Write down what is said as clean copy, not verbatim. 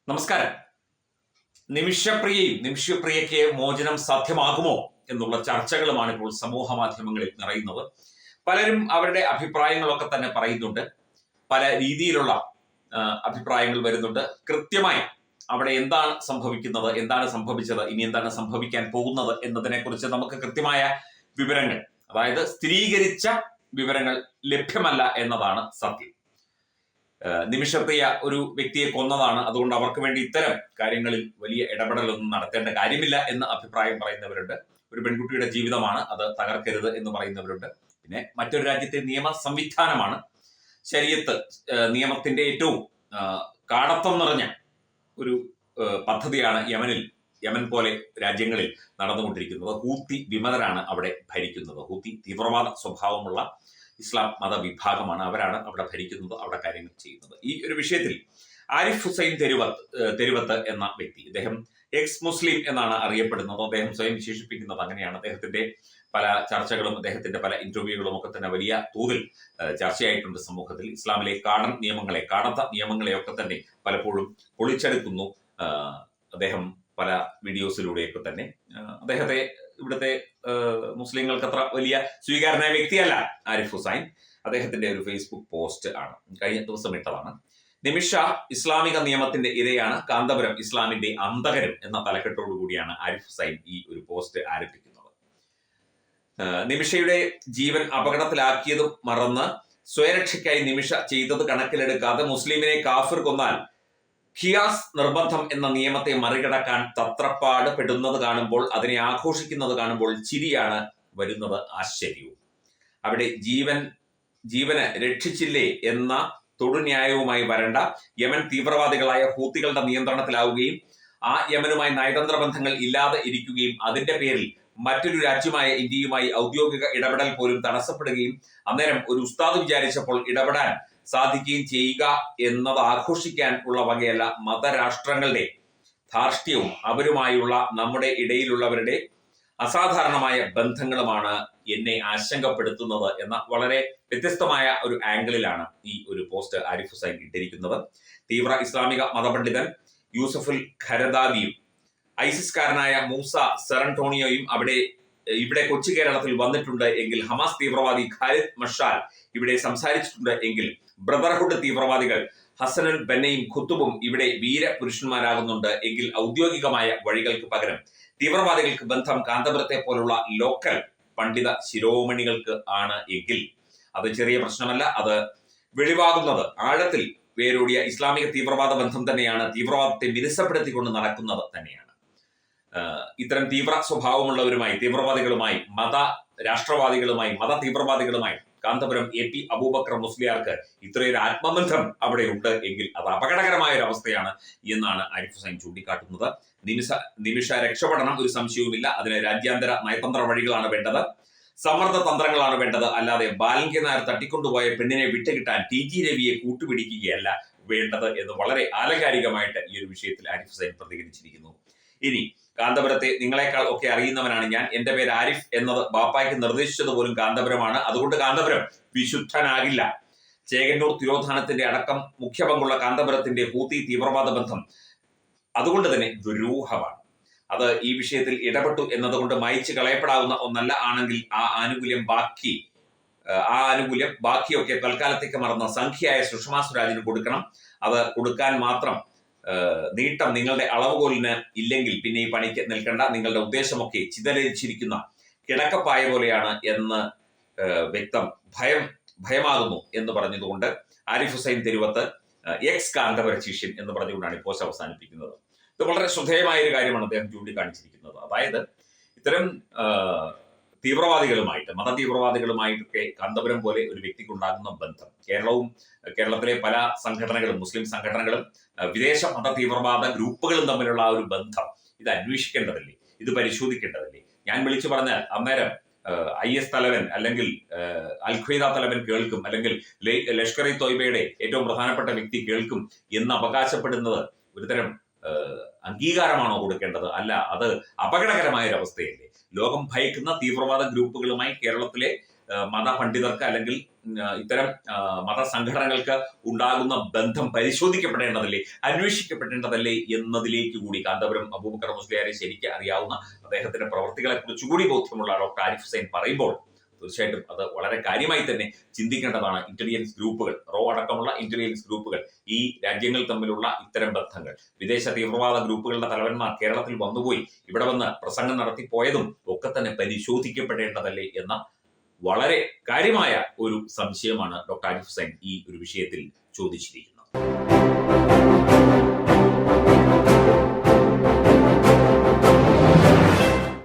നമസ്കാരം. നിമിഷപ്രിയയ്ക്ക് മോചനം സാധ്യമാകുമോ എന്നുള്ള ചർച്ചകളുമാണ് ഇപ്പോൾ സമൂഹ മാധ്യമങ്ങളിൽ നിറയുന്നത്. പലരും അവരുടെ അഭിപ്രായങ്ങളൊക്കെ തന്നെ പറയുന്നുണ്ട്. പല രീതിയിലുള്ള അഭിപ്രായങ്ങൾ വരുന്നുണ്ട്. കൃത്യമായി അവിടെ എന്താണ് സംഭവിക്കുന്നത്, എന്താണ് സംഭവിച്ചത്, ഇനി എന്താണ് സംഭവിക്കാൻ പോകുന്നത് എന്നതിനെ കുറിച്ച് നമുക്ക് കൃത്യമായ വിവരങ്ങൾ, അതായത് സ്ഥിരീകരിച്ച വിവരങ്ങൾ ലഭ്യമല്ല എന്നതാണ് സത്യം. നിമിഷപ്രിയ ഒരു വ്യക്തിയെ കൊന്നതാണ്, അതുകൊണ്ട് അവർക്ക് വേണ്ടി ഇത്തരം കാര്യങ്ങളിൽ വലിയ ഇടപെടലൊന്നും നടത്തേണ്ട കാര്യമില്ല എന്ന അഭിപ്രായം പറയുന്നവരുണ്ട്. ഒരു പെൺകുട്ടിയുടെ ജീവിതമാണ്, അത് തകർക്കരുത് എന്ന് പറയുന്നവരുണ്ട്. പിന്നെ മറ്റൊരു രാജ്യത്തെ നിയമ സംവിധാനമാണ്, ശരീഅത്ത് നിയമത്തിന്റെ ഏറ്റവും കാടത്തം നിറഞ്ഞ ഒരു പദ്ധതിയാണ് യമൻ പോലെ രാജ്യങ്ങളിൽ നടന്നുകൊണ്ടിരിക്കുന്നത്. ഹൂത്തി വിമതരാണ് അവിടെ ഭരിക്കുന്നത്. ഹൂത്തി തീവ്രവാദ സ്വഭാവമുള്ള ഇസ്ലാം മതവിഭാഗമാണ്. അവരാണ് അവിടെ ഭരിക്കുന്നത്, അവിടെ കാര്യങ്ങൾ ചെയ്യുന്നത്. ഈ ഒരു വിഷയത്തിൽ ആരിഫ് ഹുസൈൻ തെരുവത്ത് എന്ന വ്യക്തി, അദ്ദേഹം എക്സ് മുസ്ലിം എന്നാണ് അറിയപ്പെടുന്നത്. അദ്ദേഹം സ്വയം വിശേഷിപ്പിക്കുന്നത് അങ്ങനെയാണ്. അദ്ദേഹത്തിന്റെ പല ചർച്ചകളും അദ്ദേഹത്തിന്റെ പല ഇന്റർവ്യൂകളും ഒക്കെ തന്നെ വലിയ തോതിൽ ചർച്ചയായിട്ടുണ്ട് സമൂഹത്തിൽ. ഇസ്ലാമിലെ കാടത്ത നിയമങ്ങളെയൊക്കെ തന്നെ പലപ്പോഴും പൊളിച്ചെടുക്കുന്നു അദ്ദേഹം പല വീഡിയോസിലൂടെയൊക്കെ തന്നെ. അദ്ദേഹത്തെ ഇവിടുത്തെ മുസ്ലിങ്ങൾക്ക് അത്ര വലിയ സ്വീകാര്യനായ വ്യക്തിയല്ല ആരിഫ് ഹുസൈൻ. അദ്ദേഹത്തിന്റെ ഒരു ഫേസ്ബുക്ക് പോസ്റ്റ് ആണ്, കഴിഞ്ഞ ദിവസം ഇട്ടതാണ്. നിമിഷ ഇസ്ലാമിക നിയമത്തിന്റെ ഇരയാണ്, കാന്തപുരം ഇസ്ലാമിന്റെ അന്തകരം എന്ന തലക്കെട്ടോടു കൂടിയാണ് ആരിഫ് ഹുസൈൻ ഈ ഒരു പോസ്റ്റ് ആരംഭിക്കുന്നത്. നിമിഷയുടെ ജീവൻ അപകടത്തിലാക്കിയതും മറന്ന് സ്വയരക്ഷയ്ക്കായി നിമിഷ ചെയ്തത് കണക്കിലെടുക്കാതെ മുസ്ലിമിനെ കാഫിർ കൊന്നാൽ ഖിയാസ് നിർബന്ധം എന്ന നിയമത്തെ മറികടക്കാൻ തത്രപ്പാട് പെടുന്നത് കാണുമ്പോൾ, അതിനെ ആഘോഷിക്കുന്നത് കാണുമ്പോൾ ചിരിയാണ് വരുന്നത്, ആശ്ചര്യവും. അവിടെ ജീവന് രക്ഷിച്ചില്ലേ എന്ന തൊടുന്യായവുമായി വരണ്ട. യമൻ തീവ്രവാദികളായ ഹൂത്തികളുടെ നിയന്ത്രണത്തിലാവുകയും ആ യമനുമായി നയതന്ത്ര ബന്ധങ്ങൾ ഇല്ലാതെ ഇരിക്കുകയും അതിന്റെ പേരിൽ മറ്റൊരു രാജ്യമായ ഇന്ത്യയുമായി ഔദ്യോഗിക ഇടപെടൽ പോലും തടസ്സപ്പെടുകയും അന്നേരം ഒരു ഉസ്താദ് വിചാരിച്ചപ്പോൾ ഇടപെടാൻ സാധിക്കുകയും ചെയ്യുക എന്നത് ആഘോഷിക്കാൻ ഉള്ള വകയല്ല. മതരാഷ്ട്രങ്ങളുടെ ധാർഷ്ട്യവും അവരുമായുള്ള നമ്മുടെ ഇടയിലുള്ളവരുടെ അസാധാരണമായ ബന്ധങ്ങളുമാണ് എന്നെ ആശങ്കപ്പെടുത്തുന്നത് എന്ന വളരെ വ്യത്യസ്തമായ ഒരു ആംഗിളിലാണ് ഈ ഒരു പോസ്റ്റ് ആരിഫ് ഹുസൈൻ ഇട്ടിരിക്കുന്നത്. തീവ്ര ഇസ്ലാമിക മതപണ്ഡിതൻ യൂസഫുൽ ഖരദാവിയും ഐസിസ്കാരനായ മൂസ സെറന്റോണിയോയും ഇവിടെ കൊച്ചു കേരളത്തിൽ വന്നിട്ടുണ്ട് എങ്കിൽ, ഹമാസ് തീവ്രവാദി ഖാലിദ് മഷാൽ ഇവിടെ സംസാരിച്ചിട്ടുണ്ട് എങ്കിൽ, ബ്രദർഹുഡ് തീവ്രവാദികൾ ഹസനുൽ ബന്നയും ഖുത്തുബും ഇവിടെ വീരപുരുഷന്മാരാകുന്നുണ്ട് എങ്കിൽ, ഔദ്യോഗികമായ വഴികൾക്ക് പകരം തീവ്രവാദികൾക്ക് ബന്ധം കാന്തപുരത്തെ പോലുള്ള ലോക്കൽ പണ്ഡിത ശിരോമണികൾക്ക് ആണ് എങ്കിൽ അത് ചെറിയ പ്രശ്നമല്ല. അത് വെളിവാകുന്നത് ആഴത്തിൽ വേരൂടിയ ഇസ്ലാമിക തീവ്രവാദ ബന്ധം തന്നെയാണ്, തീവ്രവാദത്തെ മിനുസപ്പെടുത്തിക്കൊണ്ട് നടക്കുന്നത് തന്നെയാണ്. ഇത്തരം തീവ്ര സ്വഭാവമുള്ളവരുമായി, തീവ്രവാദികളുമായി, രാഷ്ട്രവാദികളുമായി, മത തീവ്രവാദികളുമായി കാന്തപുരം AP അബൂബക്കർ മുസ്ലിയാർക്ക് ഇത്രയൊരു ആത്മബന്ധം അവിടെ ഉണ്ട് എങ്കിൽ അത് അപകടകരമായ ഒരു അവസ്ഥയാണ് എന്നാണ് ആരിഫ് ഹുസൈൻ ചൂണ്ടിക്കാട്ടുന്നത്. നിമിഷ രക്ഷപ്പെടണം, ഒരു സംശയവുമില്ല. അതിന് രാജ്യാന്തര നയതന്ത്ര വഴികളാണ് വേണ്ടത്, സമ്മർദ്ദ തന്ത്രങ്ങളാണ് വേണ്ടത്. അല്ലാതെ ബാലങ്കി നായർ തട്ടിക്കൊണ്ടുപോയ പെണ്ണിനെ വിട്ടുകിട്ടാൻ TG രവിയെ കൂട്ടുപിടിക്കുകയല്ല വേണ്ടത് എന്ന് വളരെ ആലങ്കാരികമായിട്ട് ഈ ഒരു വിഷയത്തിൽ ആരിഫ് ഹുസൈൻ പ്രതികരിച്ചിരിക്കുന്നു. ഇനി കാന്തപുരത്തെ നിങ്ങളെക്കാൾ ഒക്കെ അറിയുന്നവനാണ് ഞാൻ. എന്റെ പേര് ആരിഫ് എന്നത് ബാപ്പായ്ക്ക് നിർദ്ദേശിച്ചത് പോലും കാന്തപുരമാണ്. അതുകൊണ്ട് കാന്തപുരം വിശുദ്ധനാകില്ല. ചേകന്നൂർ തിരോധാനത്തിന്റെ അടക്കം മുഖ്യ പങ്കുള്ള കാന്തപുരത്തിന്റെ ഹൂത്തി തീവ്രവാദ ബന്ധം അതുകൊണ്ട് തന്നെ ദുരൂഹമാണ്. അത് ഈ വിഷയത്തിൽ ഇടപെട്ടു എന്നതുകൊണ്ട് മായ്ച്ചു കളയപ്പെടാവുന്ന ഒന്നല്ല. ആണെങ്കിൽ ആ ആനുകൂല്യം ബാക്കിയൊക്കെ തൽക്കാലത്തേക്ക് മറന്ന സംഖ്യയായ സുഷമാ സ്വരാജിന് കൊടുക്കണം. അത് കൊടുക്കാൻ മാത്രം നീട്ടം നിങ്ങളുടെ അളവുകോലിന് ഇല്ലെങ്കിൽ പിന്നെ ഈ പണിക്ക് നിൽക്കേണ്ട. നിങ്ങളുടെ ഉദ്ദേശമൊക്കെ ചിതലരിച്ചിരിക്കുന്ന കിടക്കപ്പായ പോലെയാണ് എന്ന് ഭയമാകുന്നു എന്ന് പറഞ്ഞതുകൊണ്ട് ആരിഫ് ഹുസൈൻ തെരുവത്ത് എക്സ് കാന്തപുര ശിഷ്യൻ എന്ന് പറഞ്ഞുകൊണ്ടാണ് ഈ പോസ്റ്റ് അവസാനിപ്പിക്കുന്നത്. ഇത് വളരെ ശ്രദ്ധേയമായ ഒരു കാര്യമാണ് അദ്ദേഹം ചൂണ്ടിക്കാണിച്ചിരിക്കുന്നത്. അതായത് ഇത്തരം തീവ്രവാദികളുമായിട്ട്, മത തീവ്രവാദികളുമായിട്ടൊക്കെ കാന്തപുരം പോലെ ഒരു വ്യക്തിക്കുണ്ടാകുന്ന ബന്ധം, കേരളത്തിലെ പല സംഘടനകളും, മുസ്ലിം സംഘടനകളും വിദേശ മത തീവ്രവാദ ഗ്രൂപ്പുകളും തമ്മിലുള്ള ആ ഒരു ബന്ധം ഇത് അന്വേഷിക്കേണ്ടതല്ലേ, ഇത് പരിശോധിക്കേണ്ടതല്ലേ? ഞാൻ വിളിച്ചു പറഞ്ഞാൽ അന്നേരം IS തലവൻ അല്ലെങ്കിൽ അൽ ഖ്വയ്ദ തലവൻ കേൾക്കും, അല്ലെങ്കിൽ ലഷ്കർ ഇ തോയ്ബയുടെ ഏറ്റവും പ്രധാനപ്പെട്ട വ്യക്തി കേൾക്കും എന്ന് അവകാശപ്പെടുന്നത് ഒരുതരം അംഗീകാരമാണോ കൊടുക്കേണ്ടത്? അല്ല, അത് അപകടകരമായ ഒരു അവസ്ഥയല്ലേ? ലോകം ഭയക്കുന്ന തീവ്രവാദ ഗ്രൂപ്പുകളുമായി കേരളത്തിലെ മതപണ്ഡിതർക്ക് അല്ലെങ്കിൽ ഇത്തരം മതസംഘടനകൾക്ക് ഉണ്ടാകുന്ന ബന്ധം പരിശോധിക്കപ്പെടേണ്ടതല്ലേ, അന്വേഷിക്കപ്പെടേണ്ടതല്ലേ എന്നതിലേക്ക് കൂടി കാന്തപുരം അബൂബക്കർ മുസ്ലിയാരെ ശരിക്കും അറിയാവുന്ന അദ്ദേഹത്തിന്റെ പ്രവർത്തികളെ കുറിച്ച് കൂടി ബോധ്യമുള്ള ഡോക്ടർ ആരിഫ് ഹുസൈൻ പറയുമ്പോൾ തീർച്ചയായിട്ടും അത് വളരെ കാര്യമായി തന്നെ ചിന്തിക്കേണ്ടതാണ്. ഇന്റലിജൻസ് ഗ്രൂപ്പുകൾ, റോ അടക്കമുള്ള ഇന്റലിജൻസ് ഗ്രൂപ്പുകൾ, ഈ രാജ്യങ്ങൾ തമ്മിലുള്ള ഇത്തരം ബന്ധങ്ങൾ, വിദേശ തീവ്രവാദ ഗ്രൂപ്പുകളുടെ തലവന്മാർ കേരളത്തിൽ വന്നുപോയി ഇവിടെ വന്ന് പ്രസംഗം നടത്തിപ്പോയതും ഒക്കെ തന്നെ പരിശോധിക്കപ്പെടേണ്ടതല്ലേ എന്ന വളരെ കാര്യമായ ഒരു സംശയമാണ് ഡോക്ടർ ആരിഫ് ഹുസൈൻ ഈ ഒരു വിഷയത്തിൽ ചോദിച്ചിരിക്കുന്നത്.